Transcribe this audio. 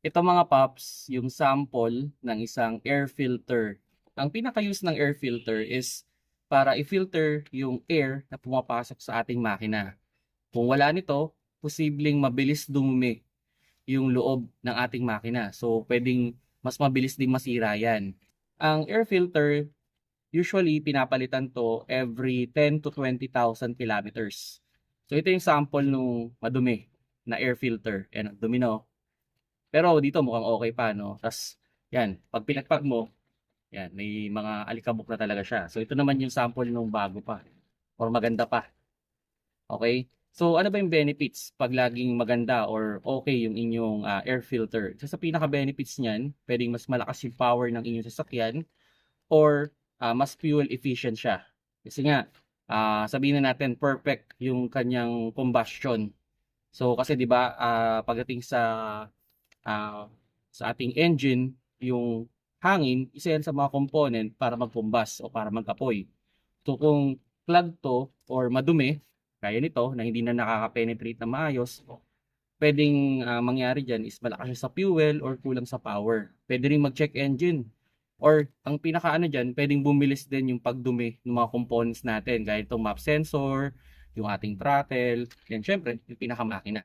Ito mga paps, yung sample ng isang air filter. Ang pinaka-use ng air filter is para i-filter yung air na pumapasok sa ating makina. Kung wala nito, posibleng mabilis dumumi yung loob ng ating makina. So, pwedeng mas mabilis ding masira yan. Ang air filter, usually pinapalitan to every 10 to 20,000 kilometers. So, ito yung sample nung madumi na air filter. Yan, dumi no. Pero dito mukhang okay pa, no? Tas, yan, pag pinagpag mo, yan, may mga alikabok na talaga siya. So, ito naman yung sample nung bago pa or maganda pa. Okay? So, ano ba yung benefits pag laging maganda or okay yung inyong air filter? So, sa pinaka-benefits niyan, pwedeng mas malakas yung power ng inyong sasakyan or mas fuel efficient siya. Kasi nga, sabihin na natin perfect yung kanyang combustion. So, kasi 'di ba, pagdating ah, sa ating engine, yung hangin, isa yan sa mga component para magpumbas o para mag-apoy. So kung clog to or madumi, kaya nito na hindi na nakaka-penetrate na maayos, pwedeng mangyari dyan is malakas siya sa fuel or kulang sa power. Pwede rin mag-check engine. Or ang pinakaano dyan, pwedeng bumilis din yung pagdumi ng mga components natin, gaya itong map sensor, yung ating throttle, yan syempre, yung pinakamakina.